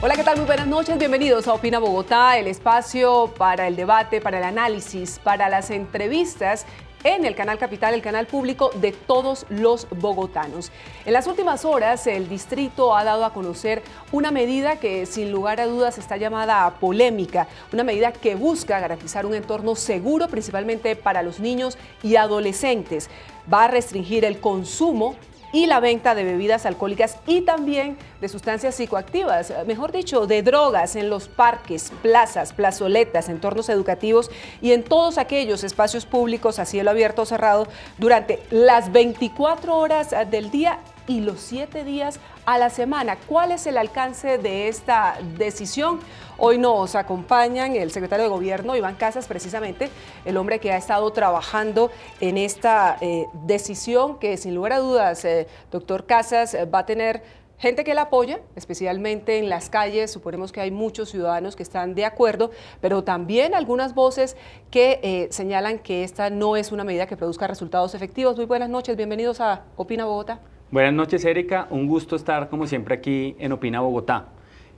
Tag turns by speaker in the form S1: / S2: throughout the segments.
S1: Hola, ¿qué tal? Muy buenas noches. Bienvenidos a Opina Bogotá, el espacio para el debate, para el análisis, para las entrevistas en el canal Capital, el canal público de todos los bogotanos. En las últimas horas, el distrito ha dado a conocer una medida que sin lugar a dudas está llamada polémica, una medida que busca garantizar un entorno seguro principalmente para los niños y adolescentes. Va a restringir el consumo y la venta de bebidas alcohólicas y también de sustancias psicoactivas, mejor dicho, de drogas en los parques, plazas, plazoletas, entornos educativos y en todos aquellos espacios públicos a cielo abierto o cerrado durante las 24 horas del día y los 7 días a la semana. ¿Cuál es el alcance de esta decisión? Hoy nos acompañan el secretario de Gobierno, Iván Casas, precisamente el hombre que ha estado trabajando en esta decisión que sin lugar a dudas, doctor Casas, va a tener gente que la apoya, especialmente en las calles. Suponemos que hay muchos ciudadanos que están de acuerdo, pero también algunas voces que señalan que esta no es una medida que produzca resultados efectivos. Muy buenas noches, bienvenidos a Opina Bogotá.
S2: Buenas noches, Erika. Un gusto estar, como siempre, aquí en Opina Bogotá.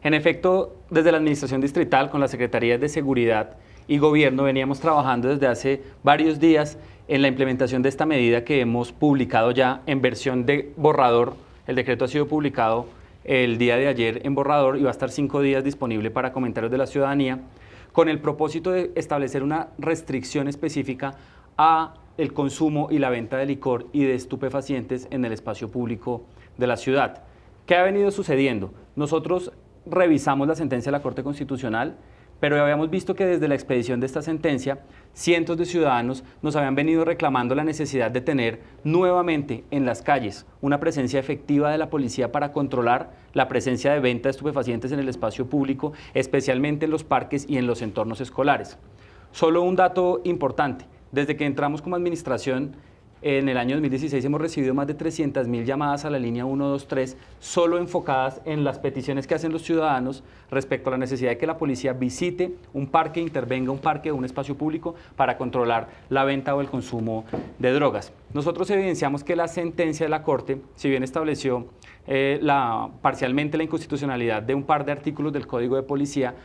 S2: En efecto, desde la Administración Distrital, con las Secretarías de Seguridad y Gobierno, veníamos trabajando desde hace varios días en la implementación de esta medida que hemos publicado ya en versión de borrador. El decreto ha sido publicado el día de ayer en borrador y va a estar 5 días disponible para comentarios de la ciudadanía, con el propósito de establecer una restricción específica a el consumo y la venta de licor y de estupefacientes en el espacio público de la ciudad. ¿Qué ha venido sucediendo? Nosotros revisamos la sentencia de la Corte Constitucional, pero habíamos visto que desde la expedición de esta sentencia, cientos de ciudadanos nos habían venido reclamando la necesidad de tener nuevamente en las calles una presencia efectiva de la policía para controlar la presencia de venta de estupefacientes en el espacio público, especialmente en los parques y en los entornos escolares. Solo un dato importante. Desde que entramos como administración en el año 2016 hemos recibido más de 300.000 llamadas a la línea 123, solo enfocadas en las peticiones que hacen los ciudadanos respecto a la necesidad de que la policía visite un parque, intervenga un parque o un espacio público para controlar la venta o el consumo de drogas. Nosotros evidenciamos que la sentencia de la Corte, si bien estableció parcialmente la inconstitucionalidad de un par de artículos del Código de Policía,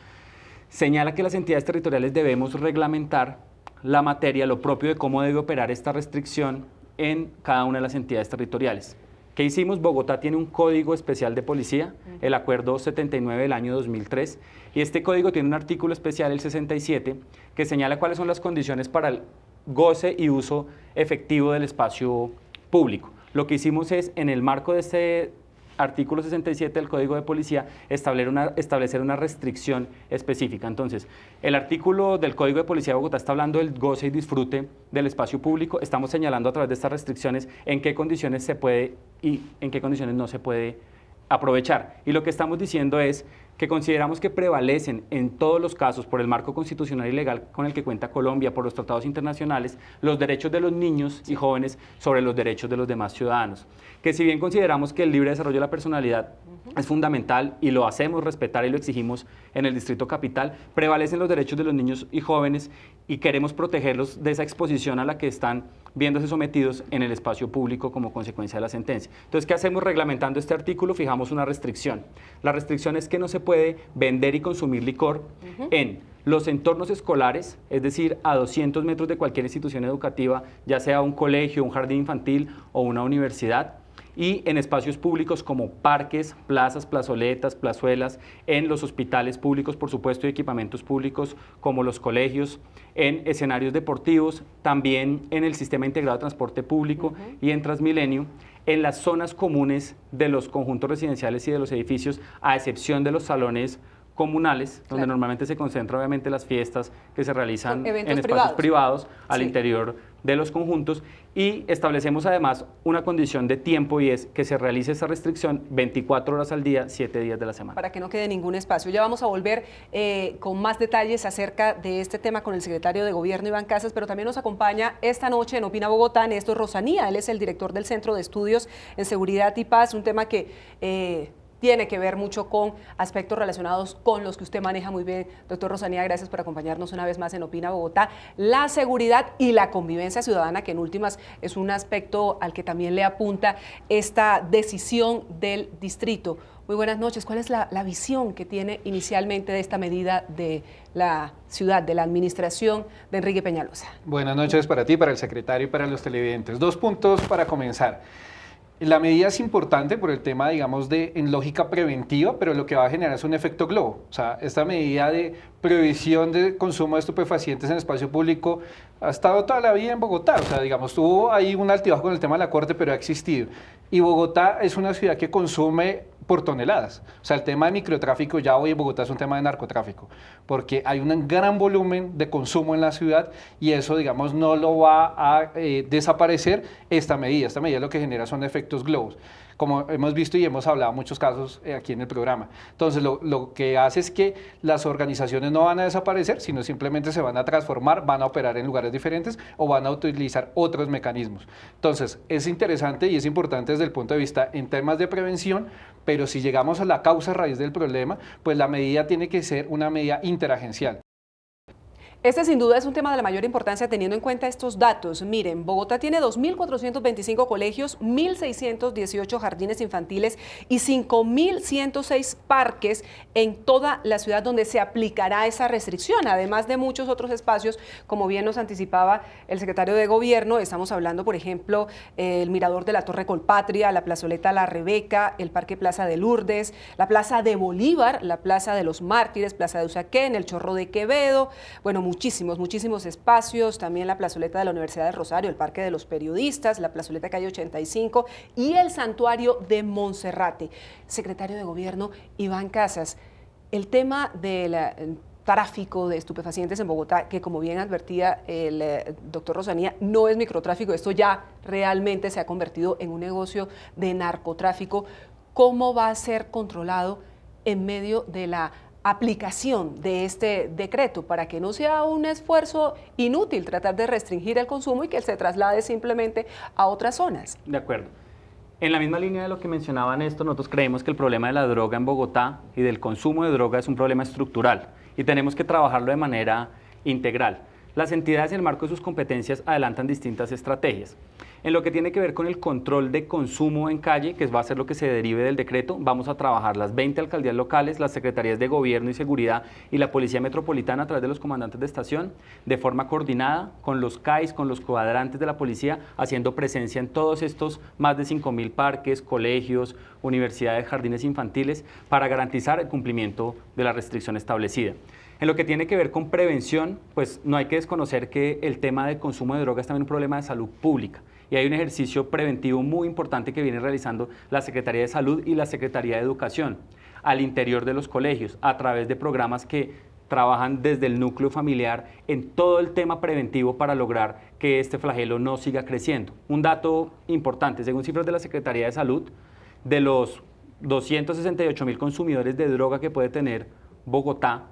S2: señala que las entidades territoriales debemos reglamentar la materia, lo propio de cómo debe operar esta restricción en cada una de las entidades territoriales. ¿Qué hicimos? Bogotá tiene un código especial de policía, el Acuerdo 79 del año 2003, y este código tiene un artículo especial, el 67, que señala cuáles son las condiciones para el goce y uso efectivo del espacio público. Lo que hicimos es, en el marco de este artículo 67 del Código de Policía, establecer una restricción específica. Entonces, el artículo del Código de Policía de Bogotá está hablando del goce y disfrute del espacio público. Estamos señalando a través de estas restricciones en qué condiciones se puede y en qué condiciones no se puede aprovechar. Y lo que estamos diciendo es que consideramos que prevalecen en todos los casos, por el marco constitucional y legal con el que cuenta Colombia, por los tratados internacionales, los derechos de los niños y jóvenes sobre los derechos de los demás ciudadanos. Que si bien consideramos que el libre desarrollo de la personalidad es fundamental y lo hacemos respetar y lo exigimos en el Distrito Capital, prevalecen los derechos de los niños y jóvenes y queremos protegerlos de esa exposición a la que están viéndose sometidos en el espacio público como consecuencia de la sentencia. Entonces, ¿qué hacemos? Reglamentando este artículo, fijamos una restricción. La restricción es que no se puede vender y consumir licor en los entornos escolares, es decir, a 200 metros de cualquier institución educativa, ya sea un colegio, un jardín infantil o una universidad, y en espacios públicos como parques, plazas, plazoletas, plazuelas, en los hospitales públicos, por supuesto, y equipamientos públicos como los colegios, en escenarios deportivos, también en el Sistema Integrado de Transporte Público y en Transmilenio, en las zonas comunes de los conjuntos residenciales y de los edificios, a excepción de los salones comunales, donde normalmente se concentran obviamente las fiestas que se realizan en espacios privados al interior de los conjuntos, y establecemos además una condición de tiempo, y es que se realice esa restricción 24 horas al día, 7 días de la semana.
S1: Para que no quede ningún espacio. Ya vamos a volver con más detalles acerca de este tema con el secretario de Gobierno, Iván Casas, pero también nos acompaña esta noche en Opina Bogotá Néstor Rosanía. Él es el director del Centro de Estudios en Seguridad y Paz, un tema que tiene que ver mucho con aspectos relacionados con los que usted maneja muy bien. Doctor Rosanía, gracias por acompañarnos una vez más en Opina Bogotá. La seguridad y la convivencia ciudadana, que en últimas es un aspecto al que también le apunta esta decisión del distrito. Muy buenas noches. ¿Cuál es la visión que tiene inicialmente de esta medida de la ciudad, de la administración de Enrique Peñalosa?
S3: Buenas noches para ti, para el secretario y para los televidentes. 2 puntos para comenzar. La medida es importante por el tema, digamos, en lógica preventiva, pero lo que va a generar es un efecto globo. O sea, esta medida de prohibición de consumo de estupefacientes en espacio público ha estado toda la vida en Bogotá. O sea, digamos, tuvo ahí un altibajo con el tema de la corte, pero ha existido. Y Bogotá es una ciudad que consume por toneladas. O sea, el tema de microtráfico ya hoy en Bogotá es un tema de narcotráfico, porque hay un gran volumen de consumo en la ciudad y eso, digamos, no lo va a desaparecer esta medida. Esta medida lo que genera son efectos globos, como hemos visto y hemos hablado muchos casos aquí en el programa. Entonces, lo que hace es que las organizaciones no van a desaparecer, sino simplemente se van a transformar, van a operar en lugares diferentes o van a utilizar otros mecanismos. Entonces, es interesante y es importante desde el punto de vista en temas de prevención, pero si llegamos a la causa raíz del problema, pues la medida tiene que ser una medida interagencial.
S1: Este sin duda es un tema de la mayor importancia teniendo en cuenta estos datos. Miren, Bogotá tiene 2.425 colegios, 1.618 jardines infantiles y 5.106 parques en toda la ciudad donde se aplicará esa restricción, además de muchos otros espacios, como bien nos anticipaba el secretario de Gobierno. Estamos hablando, por ejemplo, el Mirador de la Torre Colpatria, la Plazoleta La Rebeca, el Parque Plaza de Lourdes, la Plaza de Bolívar, la Plaza de los Mártires, Plaza de Usaquén, el Chorro de Quevedo, bueno, muchísimos espacios, también la plazoleta de la Universidad de Rosario, el Parque de los Periodistas, la plazoleta Calle 85 y el Santuario de Monserrate. Secretario de Gobierno Iván Casas, el tema del tráfico de estupefacientes en Bogotá, que como bien advertía el doctor Rosanía, no es microtráfico, esto ya realmente se ha convertido en un negocio de narcotráfico. ¿Cómo va a ser controlado en medio de la aplicación de este decreto para que no sea un esfuerzo inútil tratar de restringir el consumo y que se traslade simplemente a otras zonas?
S2: De acuerdo. En la misma línea de lo que mencionaba Néstor, nosotros creemos que el problema de la droga en Bogotá y del consumo de droga es un problema estructural y tenemos que trabajarlo de manera integral. Las entidades en el marco de sus competencias adelantan distintas estrategias. En lo que tiene que ver con el control de consumo en calle, que va a ser lo que se derive del decreto, vamos a trabajar las 20 alcaldías locales, las secretarías de Gobierno y Seguridad y la Policía Metropolitana a través de los comandantes de estación, de forma coordinada con los CAIs, con los cuadrantes de la policía, haciendo presencia en todos estos más de 5.000 parques, colegios, universidades, jardines infantiles, para garantizar el cumplimiento de la restricción establecida. En lo que tiene que ver con prevención, pues no hay que desconocer que el tema del consumo de drogas es también un problema de salud pública y hay un ejercicio preventivo muy importante que viene realizando la Secretaría de Salud y la Secretaría de Educación al interior de los colegios a través de programas que trabajan desde el núcleo familiar en todo el tema preventivo para lograr que este flagelo no siga creciendo. Un dato importante, según cifras de la Secretaría de Salud, de los 268.000 consumidores de droga que puede tener Bogotá,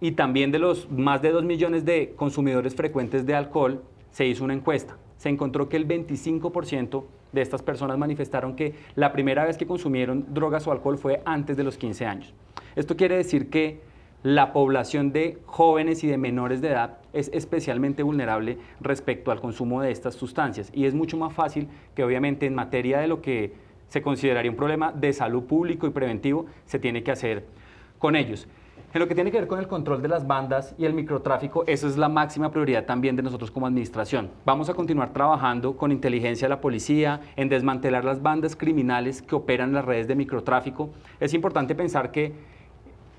S2: y también de los más de 2 millones de consumidores frecuentes de alcohol, se hizo una encuesta. Se encontró que el 25% de estas personas manifestaron que la primera vez que consumieron drogas o alcohol fue antes de los 15 años. Esto quiere decir que la población de jóvenes y de menores de edad es especialmente vulnerable respecto al consumo de estas sustancias y es mucho más fácil que obviamente en materia de lo que se consideraría un problema de salud público y preventivo se tiene que hacer con ellos. En lo que tiene que ver con el control de las bandas y el microtráfico, esa es la máxima prioridad también de nosotros como administración. Vamos a continuar trabajando con inteligencia de la policía en desmantelar las bandas criminales que operan en las redes de microtráfico. Es importante pensar que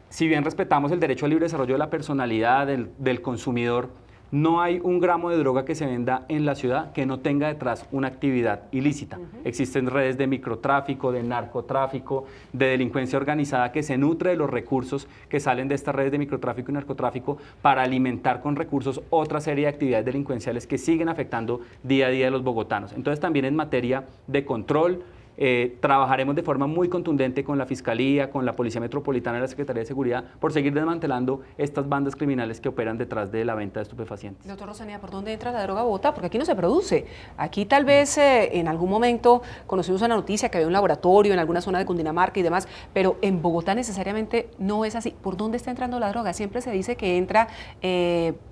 S2: si bien respetamos el derecho al libre desarrollo de la personalidad del consumidor, no hay un gramo de droga que se venda en la ciudad que no tenga detrás una actividad ilícita. Existen redes de microtráfico, de narcotráfico, de delincuencia organizada que se nutre de los recursos que salen de estas redes de microtráfico y narcotráfico para alimentar con recursos otra serie de actividades delincuenciales que siguen afectando día a día a los bogotanos. Entonces también en materia de control, trabajaremos de forma muy contundente con la Fiscalía, con la Policía Metropolitana y la Secretaría de Seguridad por seguir desmantelando estas bandas criminales que operan detrás de la venta de estupefacientes.
S1: Doctor Rosanía, ¿por dónde entra la droga a Bogotá? Porque aquí no se produce. Aquí tal vez en algún momento conocimos una noticia que había un laboratorio en alguna zona de Cundinamarca y demás, pero en Bogotá necesariamente no es así. ¿Por dónde está entrando la droga? Siempre se dice que entra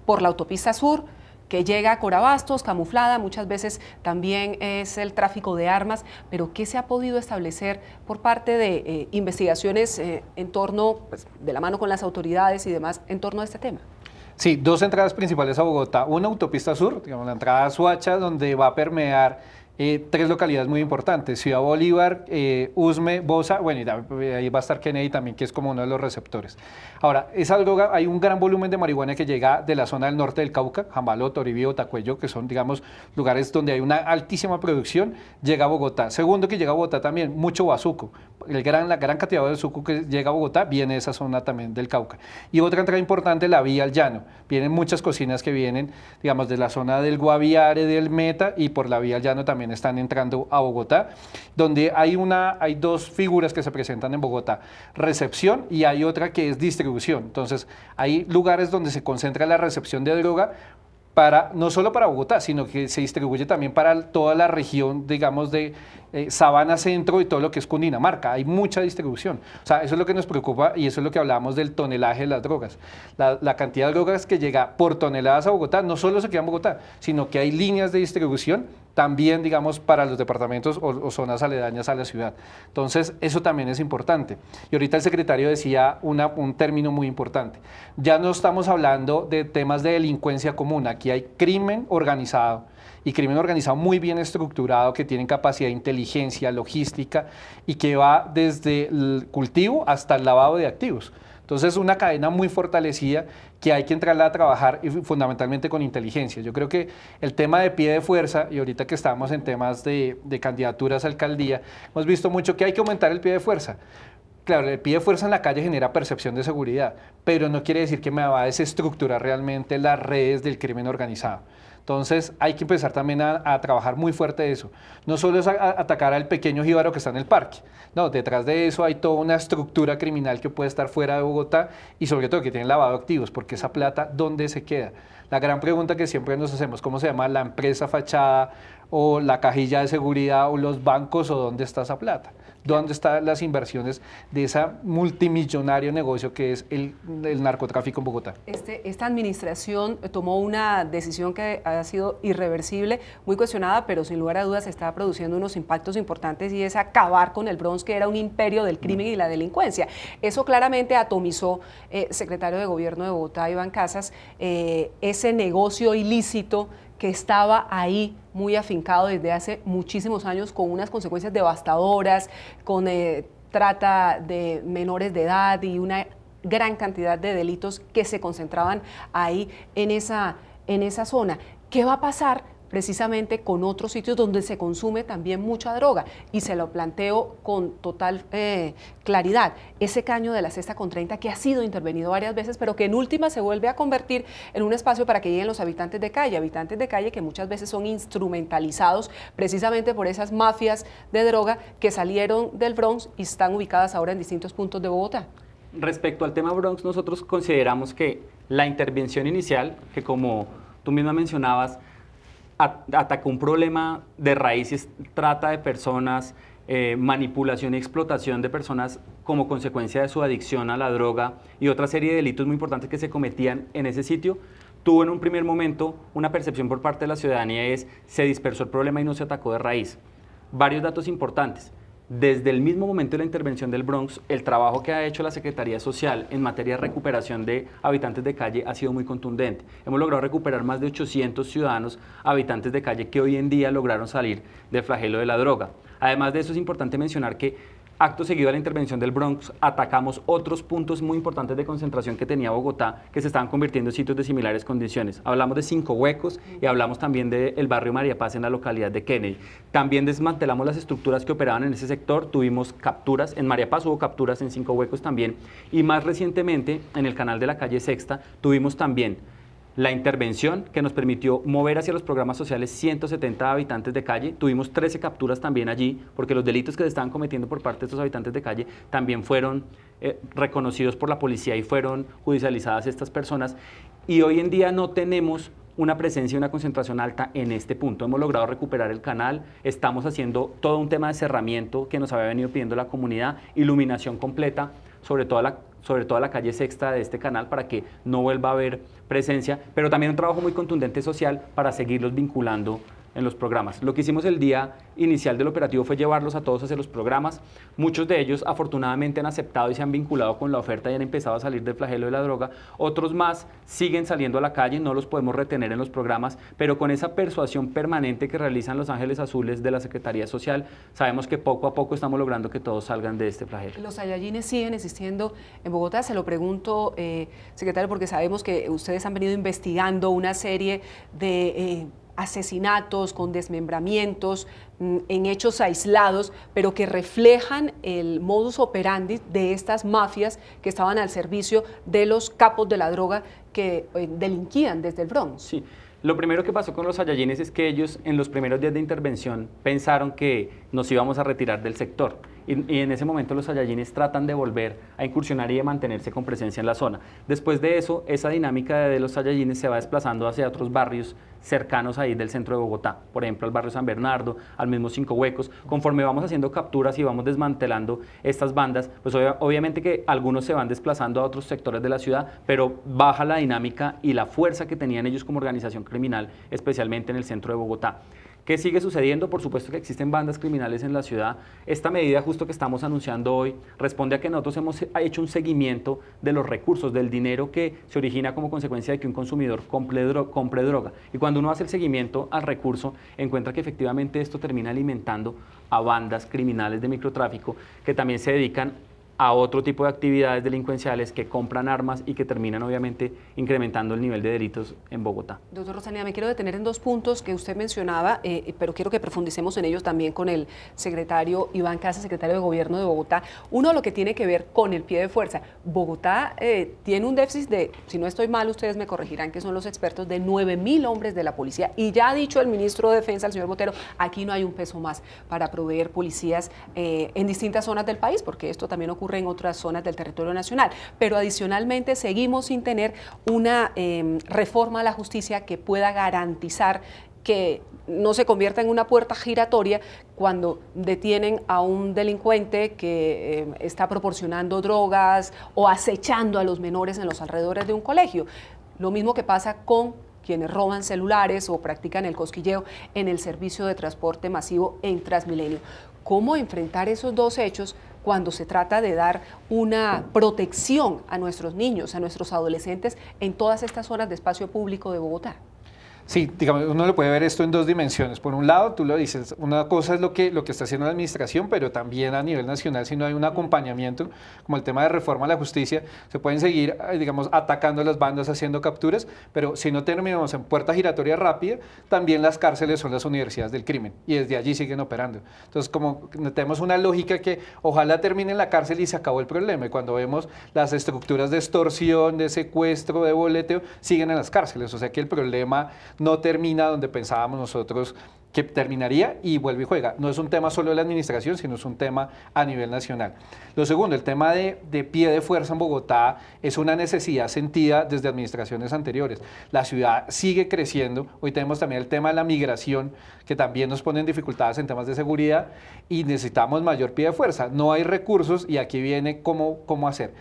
S1: por la autopista sur, que llega a Corabastos, camuflada, muchas veces también es el tráfico de armas, pero ¿qué se ha podido establecer por parte de investigaciones en torno, pues, de la mano con las autoridades y demás, en torno a este tema?
S3: Sí, dos entradas principales a Bogotá. Una autopista sur, digamos, la entrada a Soacha, donde va a permear tres localidades muy importantes: Ciudad Bolívar, Usme, Bosa, bueno, y ahí va a estar Kennedy también, que es como uno de los receptores. Ahora, esa droga, hay un gran volumen de marihuana que llega de la zona del norte del Cauca, Jambaló, Toribío, Tacuello, que son, digamos, lugares donde hay una altísima producción, llega a Bogotá. Segundo, que llega a Bogotá también, mucho bazuco. La gran cantidad de bazuco que llega a Bogotá viene de esa zona también del Cauca. Y otra entrada importante, la vía al llano. Vienen muchas cocinas que vienen, digamos, de la zona del Guaviare, del Meta, y por la vía al llano también están entrando a Bogotá, donde hay dos figuras que se presentan en Bogotá: recepción, y hay otra que es distribución. Entonces, hay lugares donde se concentra la recepción de droga, no solo para Bogotá, sino que se distribuye también para toda la región, digamos, de Sabana Centro y todo lo que es Cundinamarca. Hay mucha distribución. O sea, eso es lo que nos preocupa, y eso es lo que hablábamos del tonelaje de las drogas. La cantidad de drogas que llega por toneladas a Bogotá no solo se queda en Bogotá, sino que hay líneas de distribución también, digamos, para los departamentos o zonas aledañas a la ciudad. Entonces, eso también es importante. Y ahorita el secretario decía un término muy importante. Ya no estamos hablando de temas de delincuencia común. Aquí hay crimen organizado, y crimen organizado muy bien estructurado, que tienen capacidad de inteligencia, logística, y que va desde el cultivo hasta el lavado de activos. Entonces, una cadena muy fortalecida que hay que entrarla a trabajar, y fundamentalmente con inteligencia. Yo creo que el tema de pie de fuerza, y ahorita que estamos en temas de candidaturas a alcaldía, hemos visto mucho que hay que aumentar el pie de fuerza. Claro, el pie de fuerza en la calle genera percepción de seguridad, pero no quiere decir que me va a desestructurar realmente las redes del crimen organizado. Entonces, hay que empezar también a trabajar muy fuerte eso. No solo es atacar al pequeño jíbaro que está en el parque. No, detrás de eso hay toda una estructura criminal que puede estar fuera de Bogotá, y sobre todo que tiene lavado de activos, porque esa plata, ¿dónde se queda? La gran pregunta que siempre nos hacemos: ¿cómo se llama la empresa fachada, o la cajilla de seguridad, o los bancos, o dónde está esa plata? ¿Dónde están las inversiones de ese multimillonario negocio que es el narcotráfico en Bogotá?
S1: Esta administración tomó una decisión que ha sido irreversible, muy cuestionada, pero sin lugar a dudas está produciendo unos impactos importantes, y es acabar con el Bronx, que era un imperio del crimen y la delincuencia. Eso claramente atomizó, secretario de Gobierno de Bogotá, Iván Casas, ese negocio ilícito que estaba ahí muy afincado desde hace muchísimos años, con unas consecuencias devastadoras, con trata de menores de edad y una gran cantidad de delitos que se concentraban ahí en esa zona. ¿Qué va a pasar precisamente con otros sitios donde se consume también mucha droga? Y se lo planteo con total claridad: ese caño de la Sexta con 30, que ha sido intervenido varias veces, pero que en última se vuelve a convertir en un espacio para que lleguen los habitantes de calle que muchas veces son instrumentalizados precisamente por esas mafias de droga que salieron del Bronx y están ubicadas ahora en distintos puntos de Bogotá.
S2: Respecto al tema Bronx, nosotros consideramos que la intervención inicial, que como tú misma mencionabas, atacó un problema de raíces: trata de personas, manipulación y explotación de personas como consecuencia de su adicción a la droga, y otra serie de delitos muy importantes que se cometían en ese sitio. Tuvo en un primer momento una percepción por parte de la ciudadanía: se dispersó el problema y no se atacó de raíz. Varios datos importantes. Desde el mismo momento de la intervención del Bronx, el trabajo que ha hecho la Secretaría Social en materia de recuperación de habitantes de calle ha sido muy contundente. Hemos logrado recuperar más de 800 ciudadanos habitantes de calle que hoy en día lograron salir del flagelo de la droga. Además de eso, es importante mencionar que acto seguido a la intervención del Bronx, atacamos otros puntos muy importantes de concentración que tenía Bogotá, que se estaban convirtiendo en sitios de similares condiciones. Hablamos de Cinco Huecos y hablamos también del barrio María Paz en la localidad de Kennedy. También desmantelamos las estructuras que operaban en ese sector, tuvimos capturas, en María Paz hubo capturas, en Cinco Huecos también, y más recientemente en el canal de la calle Sexta tuvimos también la intervención que nos permitió mover hacia los programas sociales 170 habitantes de calle. Tuvimos 13 capturas también allí, porque los delitos que se estaban cometiendo por parte de estos habitantes de calle también fueron reconocidos por la policía y fueron judicializadas estas personas. Y hoy en día no tenemos una presencia y una concentración alta en este punto. Hemos logrado recuperar el canal, estamos haciendo todo un tema de cerramiento que nos había venido pidiendo la comunidad, iluminación completa sobre toda la sobre todo a la calle Sexta de este canal, para que no vuelva a haber presencia, pero también un trabajo muy contundente social para seguirlos vinculando en los programas. Lo que hicimos el día inicial del operativo fue llevarlos a todos hacia los programas. Muchos de ellos afortunadamente han aceptado y se han vinculado con la oferta y han empezado a salir del flagelo de la droga. Otros más siguen saliendo a la calle, no los podemos retener en los programas, pero con esa persuasión permanente que realizan los Ángeles Azules de la Secretaría Social, sabemos que poco a poco estamos logrando que todos salgan de este flagelo.
S1: Los Saiyajines siguen existiendo en Bogotá. Se lo pregunto, secretario, porque sabemos que ustedes han venido investigando una serie de asesinatos con desmembramientos en hechos aislados, pero que reflejan el modus operandi de estas mafias que estaban al servicio de los capos de la droga que delinquían desde el Bronx.
S2: Sí. Lo primero que pasó con los Saiyajines es que ellos en los primeros días de intervención pensaron que nos íbamos a retirar del sector y en ese momento los Saiyajines tratan de volver a incursionar y de mantenerse con presencia en la zona. Después de eso, esa dinámica de los Saiyajines se va desplazando hacia otros barrios cercanos ahí del centro de Bogotá, por ejemplo al barrio San Bernardo, al mismo Cinco Huecos. Conforme vamos haciendo capturas y vamos desmantelando estas bandas, pues obviamente que algunos se van desplazando a otros sectores de la ciudad, pero baja la dinámica y la fuerza que tenían ellos como organización criminal, especialmente en el centro de Bogotá. ¿Qué sigue sucediendo? Por supuesto que existen bandas criminales en la ciudad. Esta medida justo que estamos anunciando hoy responde a que nosotros hemos hecho un seguimiento de los recursos, del dinero que se origina como consecuencia de que un consumidor compre droga. Y cuando uno hace el seguimiento al recurso, encuentra que efectivamente esto termina alimentando a bandas criminales de microtráfico que también se dedican a otro tipo de actividades delincuenciales, que compran armas y que terminan obviamente incrementando el nivel de delitos en Bogotá.
S1: Doctor Rosalía, me quiero detener en dos puntos que usted mencionaba, pero quiero que profundicemos en ellos también con el secretario Iván Casas, secretario de Gobierno de Bogotá. Uno, lo que tiene que ver con el pie de fuerza. Bogotá tiene un déficit de, si no estoy mal, ustedes me corregirán, que son los expertos, de 9.000 hombres de la policía. Y ya ha dicho el ministro de Defensa, el señor Botero, aquí no hay un peso más para proveer policías en distintas zonas del país, porque esto también ocurre en otras zonas del territorio nacional, pero adicionalmente seguimos sin tener una reforma a la justicia que pueda garantizar que no se convierta en una puerta giratoria cuando detienen a un delincuente que está proporcionando drogas o acechando a los menores en los alrededores de un colegio. Lo mismo que pasa con quienes roban celulares o practican el cosquilleo en el servicio de transporte masivo en Transmilenio. ¿Cómo enfrentar esos dos hechos cuando se trata de dar una protección a nuestros niños, a nuestros adolescentes en todas estas zonas de espacio público de Bogotá?
S3: Sí, digamos, uno lo puede ver esto en dos dimensiones. Por un lado, tú lo dices, una cosa es lo que está haciendo la administración, pero también a nivel nacional, si no hay un acompañamiento, como el tema de reforma a la justicia, se pueden seguir, digamos, atacando a las bandas, haciendo capturas, pero si no terminamos en puerta giratoria rápida, también las cárceles son las universidades del crimen, y desde allí siguen operando. Entonces, como tenemos una lógica que ojalá termine en la cárcel y se acabó el problema, y cuando vemos las estructuras de extorsión, de secuestro, de boleteo, siguen en las cárceles, o sea que el problema no termina donde pensábamos nosotros que terminaría y vuelve y juega. No es un tema solo de la administración, sino es un tema a nivel nacional. Lo segundo, el tema de pie de fuerza en Bogotá es una necesidad sentida desde administraciones anteriores. La ciudad sigue creciendo. Hoy tenemos también el tema de la migración, que también nos pone en dificultades en temas de seguridad y necesitamos mayor pie de fuerza. No hay recursos y aquí viene cómo hacer.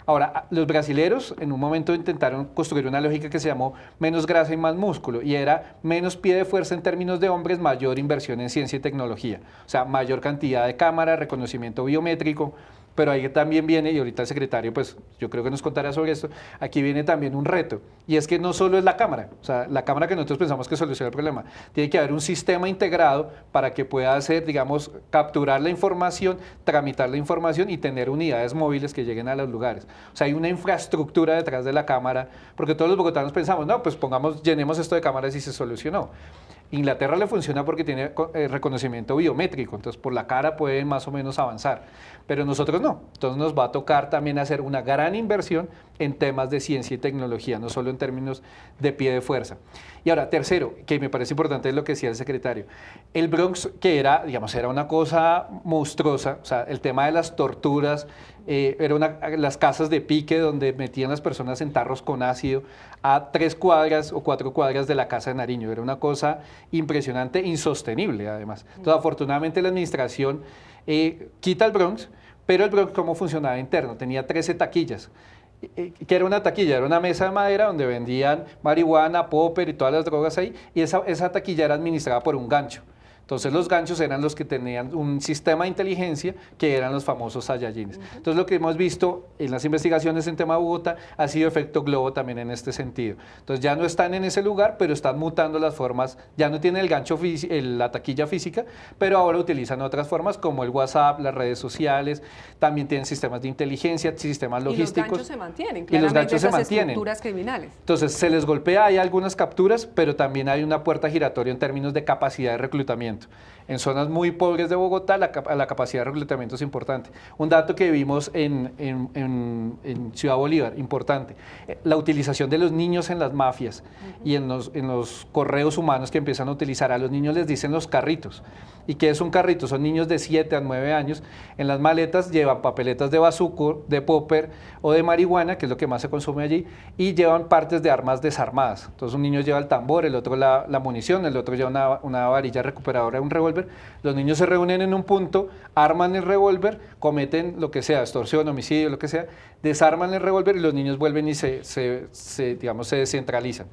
S3: Ahora, los brasileros en un momento intentaron construir una lógica que se llamó menos grasa y más músculo, y era menos pie de fuerza en términos de hombres, mayor inversión en ciencia y tecnología, o sea, mayor cantidad de cámaras, reconocimiento biométrico. Pero ahí también viene, y ahorita el secretario, pues yo creo que nos contará sobre esto, aquí viene también un reto, y es que no solo es la cámara, o sea, la cámara que nosotros pensamos que soluciona el problema, tiene que haber un sistema integrado para que pueda hacer, digamos, capturar la información, tramitar la información y tener unidades móviles que lleguen a los lugares. O sea, hay una infraestructura detrás de la cámara, porque todos los bogotanos pensamos, no, pues llenemos esto de cámaras y se solucionó. Inglaterra le funciona porque tiene reconocimiento biométrico, entonces por la cara puede más o menos avanzar, pero nosotros no. Entonces nos va a tocar también hacer una gran inversión en temas de ciencia y tecnología, no solo en términos de pie de fuerza. Y ahora, tercero, que me parece importante es lo que decía el secretario, el Bronx, que era, digamos, era una cosa monstruosa, o sea, el tema de las torturas, las casas de pique donde metían las personas en tarros con ácido a 3 cuadras o 4 cuadras de la casa de Nariño. Era una cosa impresionante, insostenible además. Entonces, afortunadamente la administración quita el Bronx, Pero el Bronx, ¿cómo funcionaba interno? Tenía 13 taquillas. ¿Qué era una taquilla? Era una mesa de madera donde vendían marihuana, popper y todas las drogas ahí, y esa taquilla era administrada por un gancho. Entonces los ganchos eran los que tenían un sistema de inteligencia que eran los famosos Saiyajines. Entonces lo que hemos visto en las investigaciones en tema de Bogotá ha sido efecto globo también en este sentido. Entonces ya no están en ese lugar, pero están mutando las formas, ya no tienen el gancho, la taquilla física, pero ahora utilizan otras formas como el WhatsApp, las redes sociales, también tienen sistemas de inteligencia, sistemas logísticos.
S1: Y los ganchos se mantienen,
S3: y los ganchos se
S1: esas
S3: mantienen.
S1: estructuras criminales.
S3: Entonces se les golpea, hay algunas capturas, pero también hay una puerta giratoria en términos de capacidad de reclutamiento. En zonas muy pobres de Bogotá la capacidad de reclutamiento es importante. Un dato que vimos en Ciudad Bolívar, importante, la utilización de los niños en las mafias y en los correos humanos que empiezan a utilizar. A los niños les dicen los carritos. ¿Y qué es un carrito? Son niños de 7 a 9 años. En las maletas llevan papeletas de bazuco, de popper o de marihuana, que es lo que más se consume allí, y llevan partes de armas desarmadas. Entonces un niño lleva el tambor, el otro la munición, el otro lleva una varilla recuperadora, un revólver. Los niños se reúnen en un punto, arman el revólver, cometen lo que sea, extorsión, homicidio, lo que sea, desarman el revólver y los niños vuelven y se descentralizan.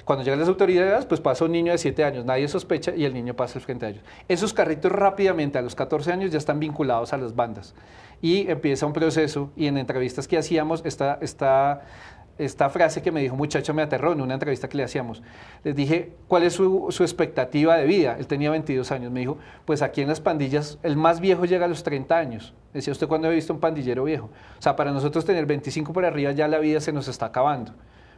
S3: Cuando llegan las autoridades, pues pasa un niño de 7 años, nadie sospecha y el niño pasa al frente a ellos. Esos carritos rápidamente a los 14 años ya están vinculados a las bandas y empieza un proceso, y en entrevistas que hacíamos, esta frase que me dijo un muchacho me aterró en una entrevista que le hacíamos. Les dije, ¿cuál es su expectativa de vida? Él tenía 22 años. Me dijo, pues aquí en las pandillas, el más viejo llega a los 30 años. Decía, ¿usted cuándo ha visto un pandillero viejo? O sea, para nosotros tener 25 por arriba ya la vida se nos está acabando.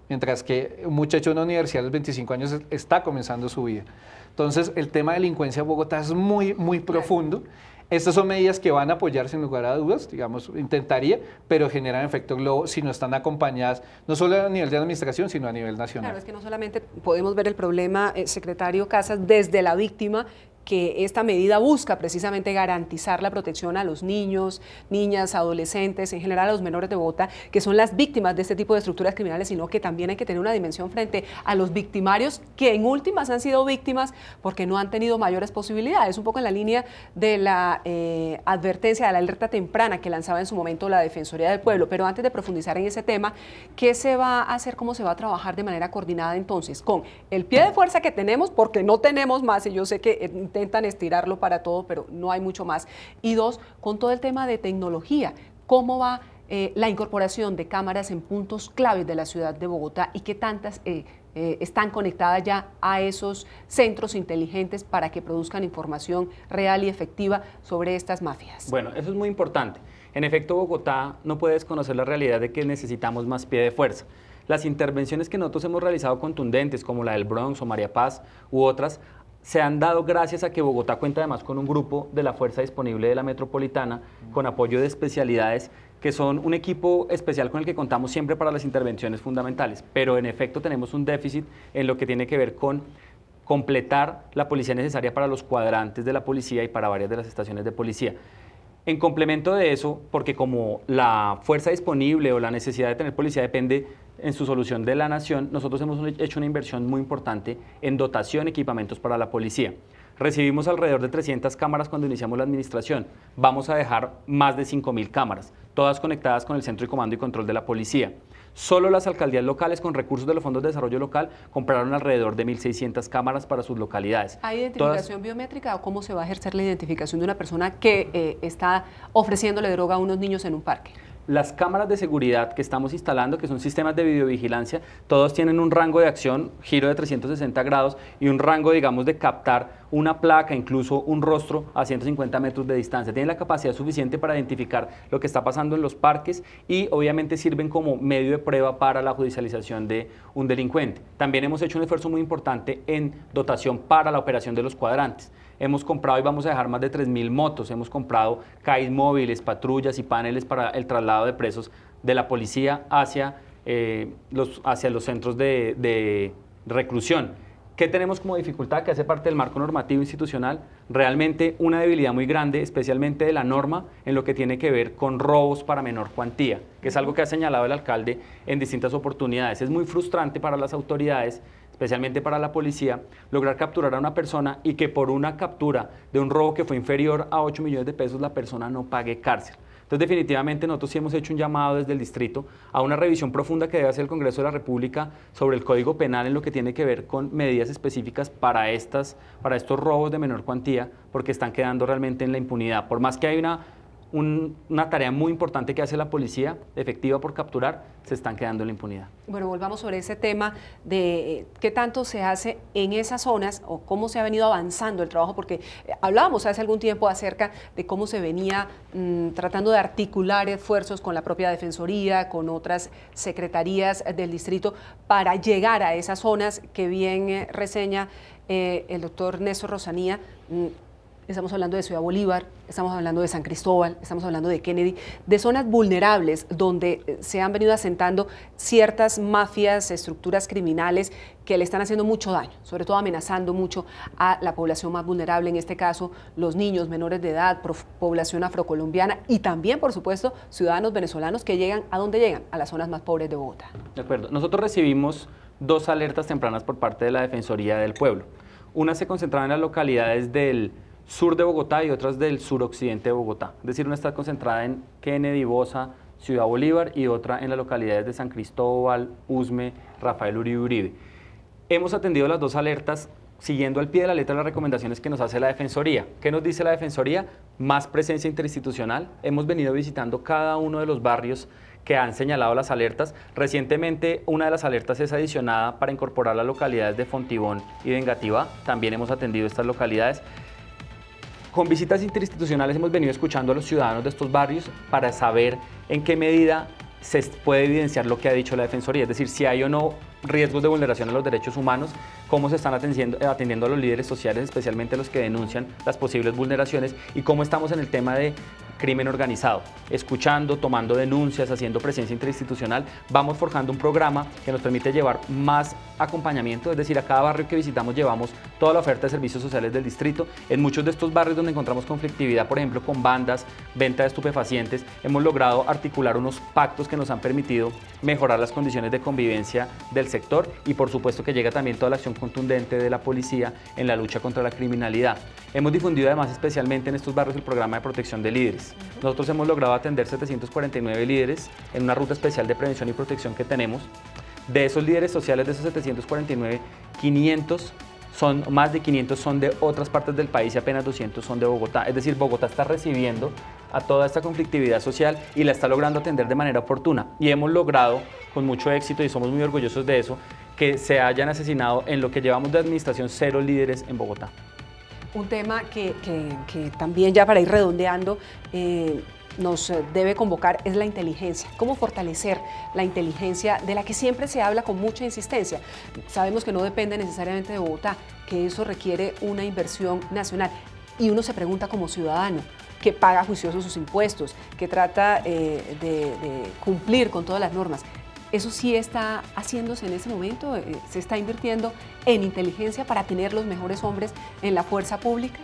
S3: Mientras que un muchacho de una universidad a los 25 años está comenzando su vida. Entonces, el tema de delincuencia en Bogotá es muy, muy profundo. Estas son medidas que van a apoyar sin lugar a dudas, digamos, intentaría, pero generan efecto globo si no están acompañadas, no solo a nivel de administración, sino a nivel nacional.
S1: Claro, es que no solamente podemos ver el problema, secretario Casas, desde la víctima, que esta medida busca precisamente garantizar la protección a los niños, niñas, adolescentes, en general a los menores de Bogotá, que son las víctimas de este tipo de estructuras criminales, sino que también hay que tener una dimensión frente a los victimarios que en últimas han sido víctimas porque no han tenido mayores posibilidades, un poco en la línea de la advertencia, de la alerta temprana que lanzaba en su momento la Defensoría del Pueblo. Pero antes de profundizar en ese tema, ¿qué se va a hacer, cómo se va a trabajar de manera coordinada entonces con el pie de fuerza que tenemos, porque no tenemos más, y yo sé que intentan estirarlo para todo, pero no hay mucho más? Y dos, con todo el tema de tecnología, ¿cómo va la incorporación de cámaras en puntos claves de la ciudad de Bogotá y qué tantas están conectadas ya a esos centros inteligentes para que produzcan información real y efectiva sobre estas mafias?
S2: Bueno, eso es muy importante. En efecto, Bogotá no puede desconocer la realidad de que necesitamos más pie de fuerza. Las intervenciones que nosotros hemos realizado contundentes, como la del Bronx o María Paz u otras, se han dado gracias a que Bogotá cuenta además con un grupo de la Fuerza Disponible de la Metropolitana, con apoyo de especialidades, que son un equipo especial con el que contamos siempre para las intervenciones fundamentales. Pero en efecto tenemos un déficit en lo que tiene que ver con completar la policía necesaria para los cuadrantes de la policía y para varias de las estaciones de policía. En complemento de eso, porque como la fuerza disponible o la necesidad de tener policía depende en su solución de la nación, nosotros hemos hecho una inversión muy importante en dotación y equipamientos para la policía. Recibimos alrededor de 300 cámaras cuando iniciamos la administración. Vamos a dejar más de 5.000 cámaras, todas conectadas con el centro de comando y control de la policía. Solo las alcaldías locales con recursos de los fondos de desarrollo local compraron alrededor de 1.600 cámaras para sus localidades.
S1: ¿Hay identificación biométrica o cómo se va a ejercer la identificación de una persona que está ofreciéndole droga a unos niños en un parque?
S2: Las cámaras de seguridad que estamos instalando, que son sistemas de videovigilancia, todos tienen un rango de acción, giro de 360 grados y un rango, digamos, de captar una placa, incluso un rostro a 150 metros de distancia. Tienen la capacidad suficiente para identificar lo que está pasando en los parques y obviamente sirven como medio de prueba para la judicialización de un delincuente. También hemos hecho un esfuerzo muy importante en dotación para la operación de los cuadrantes. Hemos comprado y vamos a dejar más de 3.000 motos, hemos comprado CAIs móviles, patrullas y paneles para el traslado de presos de la policía hacia los centros de reclusión. ¿Qué tenemos como dificultad que hace parte del marco normativo institucional? Realmente una debilidad muy grande, especialmente de la norma, en lo que tiene que ver con robos para menor cuantía, que es algo que ha señalado el alcalde en distintas oportunidades. Es muy frustrante para las autoridades, especialmente para la policía, lograr capturar a una persona y que por una captura de un robo que fue inferior a 8 millones de pesos la persona no pague cárcel. Entonces, definitivamente nosotros sí hemos hecho un llamado desde el distrito a una revisión profunda que debe hacer el Congreso de la República sobre el Código Penal en lo que tiene que ver con medidas específicas para estos robos de menor cuantía, porque están quedando realmente en la impunidad. Por más que hay una tarea muy importante que hace la policía, efectiva por capturar, se están quedando en la impunidad.
S1: Bueno, volvamos sobre ese tema de qué tanto se hace en esas zonas o cómo se ha venido avanzando el trabajo, porque hablábamos hace algún tiempo acerca de cómo se venía tratando de articular esfuerzos con la propia Defensoría, con otras secretarías del distrito para llegar a esas zonas que bien reseña el doctor Néstor Rosanía. Estamos hablando de Ciudad Bolívar, estamos hablando de San Cristóbal, estamos hablando de Kennedy, de zonas vulnerables donde se han venido asentando ciertas mafias, estructuras criminales que le están haciendo mucho daño, sobre todo amenazando mucho a la población más vulnerable, en este caso los niños menores de edad, población afrocolombiana y también, por supuesto, ciudadanos venezolanos que llegan, ¿a dónde llegan? A las zonas más pobres de Bogotá.
S2: De acuerdo. Nosotros recibimos 2 alertas tempranas por parte de la Defensoría del Pueblo. Una se concentraba en las localidades del sur de Bogotá y otras del suroccidente de Bogotá. Es decir, una está concentrada en Kennedy, Bosa, Ciudad Bolívar y otra en las localidades de San Cristóbal, Usme, Rafael Uribe Uribe. Hemos atendido las 2 alertas siguiendo al pie de la letra las recomendaciones que nos hace la Defensoría. ¿Qué nos dice la Defensoría? Más presencia interinstitucional. Hemos venido visitando cada uno de los barrios que han señalado las alertas. Recientemente una de las alertas es adicionada para incorporar las localidades de Fontibón y de Engativá. También hemos atendido estas localidades. Con visitas interinstitucionales hemos venido escuchando a los ciudadanos de estos barrios para saber en qué medida se puede evidenciar lo que ha dicho la Defensoría, es decir, si hay o no riesgos de vulneración a los derechos humanos, cómo se están atendiendo a los líderes sociales, especialmente los que denuncian las posibles vulneraciones, y cómo estamos en el tema de crimen organizado, escuchando, tomando denuncias, haciendo presencia interinstitucional. Vamos forjando un programa que nos permite llevar más acompañamiento, es decir, a cada barrio que visitamos llevamos toda la oferta de servicios sociales del distrito. En muchos de estos barrios donde encontramos conflictividad, por ejemplo, con bandas, venta de estupefacientes, hemos logrado articular unos pactos que nos han permitido mejorar las condiciones de convivencia del sector y por supuesto que llega también toda la acción contundente de la policía en la lucha contra la criminalidad. Hemos difundido además especialmente en estos barrios el programa de protección de líderes. Nosotros hemos logrado atender 749 líderes en una ruta especial de prevención y protección que tenemos. De esos líderes sociales, de esos 749, más de 500 son de otras partes del país y apenas 200 son de Bogotá. Es decir, Bogotá está recibiendo a toda esta conflictividad social y la está logrando atender de manera oportuna. Y hemos logrado, con mucho éxito, y somos muy orgullosos de eso, que se hayan asesinado en lo que llevamos de administración 0 líderes en Bogotá.
S1: Un tema que también, ya para ir redondeando, nos debe convocar es la inteligencia. ¿Cómo fortalecer la inteligencia de la que siempre se habla con mucha insistencia? Sabemos que no depende necesariamente de Bogotá, que eso requiere una inversión nacional. Y uno se pregunta como ciudadano, que paga juicioso sus impuestos, que trata de cumplir con todas las normas. ¿Eso sí está haciéndose en ese momento? ¿Se está invirtiendo en inteligencia para tener los mejores hombres en la fuerza pública?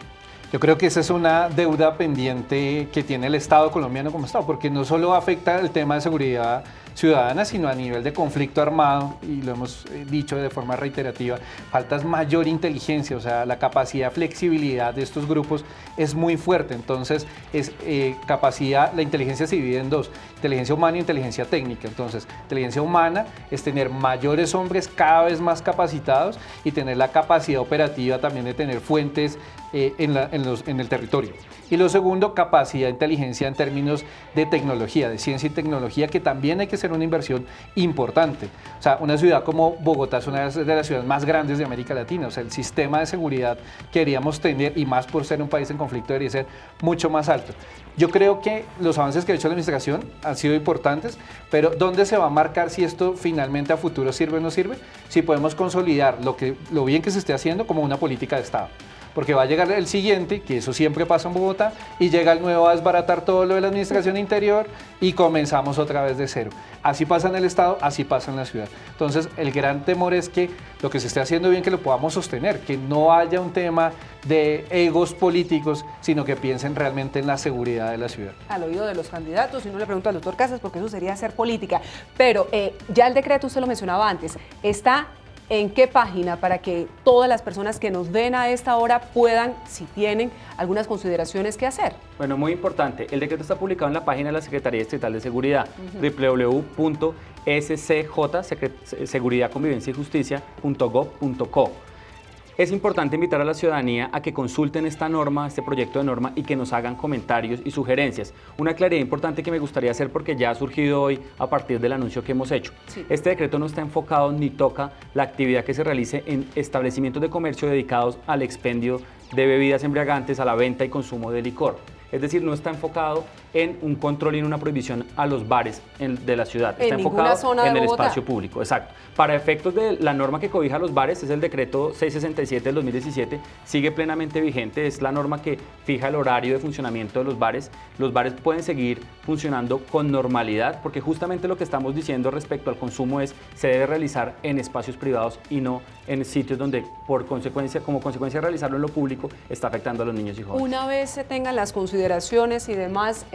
S3: Yo creo que esa es una deuda pendiente que tiene el Estado colombiano como Estado, porque no solo afecta el tema de seguridad ciudadana, sino a nivel de conflicto armado, y lo hemos dicho de forma reiterativa, falta mayor inteligencia, o sea, la capacidad de flexibilidad de estos grupos es muy fuerte. Entonces, la inteligencia se divide en 2, inteligencia humana y inteligencia técnica. Entonces, inteligencia humana es tener mayores hombres cada vez más capacitados y tener la capacidad operativa también de tener fuentes en el territorio. Y lo segundo, capacidad de inteligencia en términos de tecnología, de ciencia y tecnología, que también hay que hacer una inversión importante. O sea, una ciudad como Bogotá es una de las ciudades más grandes de América Latina. O sea, el sistema de seguridad que queríamos tener, y más por ser un país en conflicto, debería ser mucho más alto. Yo creo que los avances que ha hecho la administración han sido importantes, pero ¿dónde se va a marcar si esto finalmente a futuro sirve o no sirve? Si podemos consolidar lo bien que se esté haciendo como una política de Estado. Porque va a llegar el siguiente, que eso siempre pasa en Bogotá, y llega el nuevo a desbaratar todo lo de la administración interior y comenzamos otra vez de cero. Así pasa en el Estado, así pasa en la ciudad. Entonces, el gran temor es que lo que se esté haciendo bien, que lo podamos sostener, que no haya un tema de egos políticos, sino que piensen realmente en la seguridad de la ciudad.
S1: Al oído de los candidatos, y no le pregunto al doctor Casas, porque eso sería hacer política, pero ya el decreto, usted lo mencionaba antes, está ¿En qué página? Para que todas las personas que nos ven a esta hora puedan, si tienen algunas consideraciones que hacer.
S2: Bueno, muy importante, el decreto está publicado en la página de la Secretaría Distrital de Seguridad, www.scj.seguridad, convivencia y justicia.gov.co. Es importante invitar a la ciudadanía a que consulten esta norma, este proyecto de norma y que nos hagan comentarios y sugerencias. Una claridad importante que me gustaría hacer porque ya ha surgido hoy a partir del anuncio que hemos hecho. Sí. Este decreto no está enfocado ni toca la actividad que se realice en establecimientos de comercio dedicados al expendio de bebidas embriagantes, a la venta y consumo de licor. Es decir, no está enfocado en un control y en una prohibición a los bares de la ciudad. Está enfocado en el espacio público. Exacto. Para efectos de la norma que cobija a los bares, es el decreto 667 del 2017, sigue plenamente vigente. Es la norma que fija el horario de funcionamiento de los bares. Los bares pueden seguir funcionando con normalidad, porque justamente lo que estamos diciendo respecto al consumo es se debe realizar en espacios privados y no en sitios donde, como consecuencia de realizarlo en lo público, está afectando a los niños y jóvenes.
S1: Una vez se tengan las consideraciones y demás,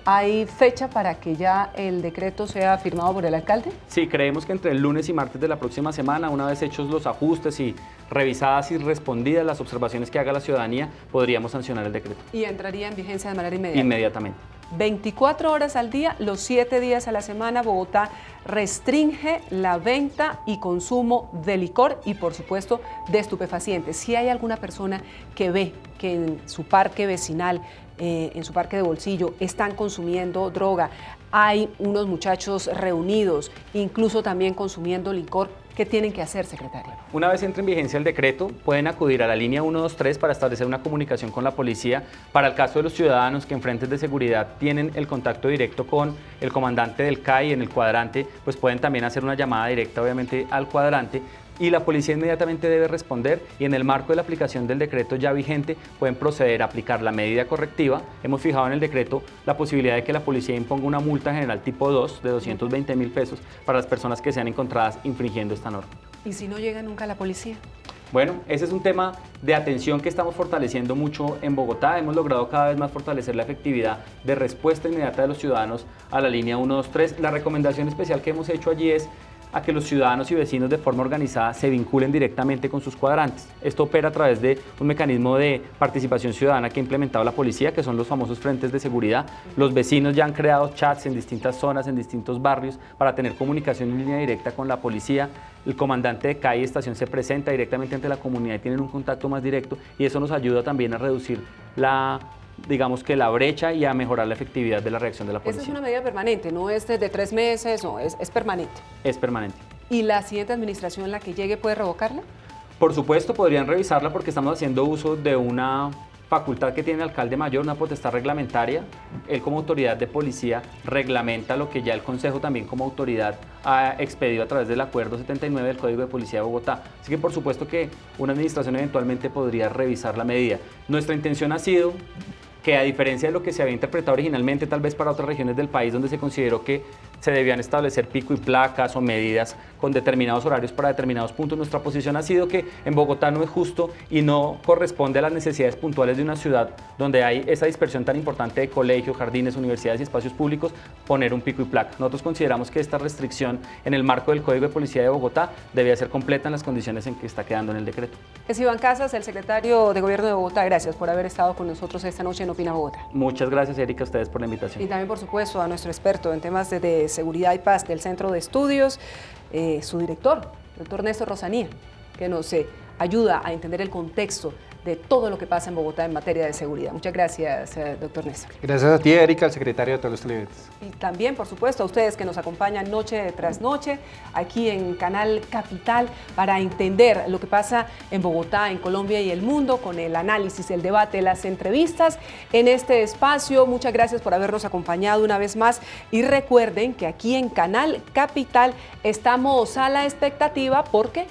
S1: ¿hay fecha para que ya el decreto sea firmado por el alcalde?
S2: Sí, creemos que entre el lunes y martes de la próxima semana, una vez hechos los ajustes y revisadas y respondidas las observaciones que haga la ciudadanía, podríamos sancionar el decreto.
S1: ¿Y entraría en vigencia de manera inmediata?
S2: Inmediatamente.
S1: 24 horas al día, los 7 días a la semana, Bogotá restringe la venta y consumo de licor y, por supuesto, de estupefacientes. Si hay alguna persona que ve que en su parque vecinal, en su parque de bolsillo, están consumiendo droga, hay unos muchachos reunidos, incluso también consumiendo licor, ¿qué tienen que hacer, secretario?
S2: Una vez entre en vigencia el decreto, pueden acudir a la línea 123 para establecer una comunicación con la policía. Para el caso de los ciudadanos que en frentes de seguridad tienen el contacto directo con el comandante del CAI en el cuadrante, pues pueden también hacer una llamada directa, obviamente, al cuadrante. Y la policía inmediatamente debe responder y en el marco de la aplicación del decreto ya vigente pueden proceder a aplicar la medida correctiva. Hemos fijado en el decreto la posibilidad de que la policía imponga una multa general tipo 2 de 220.000 pesos para las personas que sean encontradas infringiendo esta norma.
S1: ¿Y si no llega nunca la policía?
S2: Bueno, ese es un tema de atención que estamos fortaleciendo mucho en Bogotá. Hemos logrado cada vez más fortalecer la efectividad de respuesta inmediata de los ciudadanos a la línea 123. La recomendación especial que hemos hecho allí es a que los ciudadanos y vecinos de forma organizada se vinculen directamente con sus cuadrantes. Esto opera a través de un mecanismo de participación ciudadana que ha implementado la policía, que son los famosos frentes de seguridad. Los vecinos ya han creado chats en distintas zonas, en distintos barrios, para tener comunicación en línea directa con la policía. El comandante de CAI y estación se presenta directamente ante la comunidad y tienen un contacto más directo y eso nos ayuda también a reducir la brecha y a mejorar la efectividad de la reacción de la policía.
S1: Esa es una medida permanente, no es de 3 meses, no, es permanente.
S2: Es permanente.
S1: ¿Y la siguiente administración, la que llegue, puede revocarla?
S2: Por supuesto, podrían revisarla porque estamos haciendo uso de una facultad que tiene el alcalde mayor, una potestad reglamentaria. Él como autoridad de policía reglamenta lo que ya el Consejo también como autoridad ha expedido a través del Acuerdo 79 del Código de Policía de Bogotá. Así que por supuesto que una administración eventualmente podría revisar la medida. Nuestra intención ha sido que, a diferencia de lo que se había interpretado originalmente, tal vez para otras regiones del país donde se consideró que se debían establecer pico y placas o medidas con determinados horarios para determinados puntos, nuestra posición ha sido que en Bogotá no es justo y no corresponde a las necesidades puntuales de una ciudad donde hay esa dispersión tan importante de colegios, jardines, universidades y espacios públicos, poner un pico y placa. Nosotros consideramos que esta restricción en el marco del Código de Policía de Bogotá debía ser completa en las condiciones en que está quedando en el decreto.
S1: Es Iván Casas, el secretario de Gobierno de Bogotá. Gracias por haber estado con nosotros esta noche en Opina Bogotá.
S2: Muchas gracias, Erika, a ustedes por la invitación.
S1: Y también, por supuesto, a nuestro experto en temas de seguridad y paz del Centro de Estudios, su director, el doctor Néstor Rosanía, que nos ayuda a entender el contexto de todo lo que pasa en Bogotá en materia de seguridad. Muchas gracias, doctor Néstor.
S3: Gracias a ti, Erika, al secretario de todos los televidentes.
S1: Y también, por supuesto, a ustedes que nos acompañan noche tras noche aquí en Canal Capital para entender lo que pasa en Bogotá, en Colombia y el mundo con el análisis, el debate, las entrevistas en este espacio. Muchas gracias por habernos acompañado una vez más y recuerden que aquí en Canal Capital estamos a la expectativa porque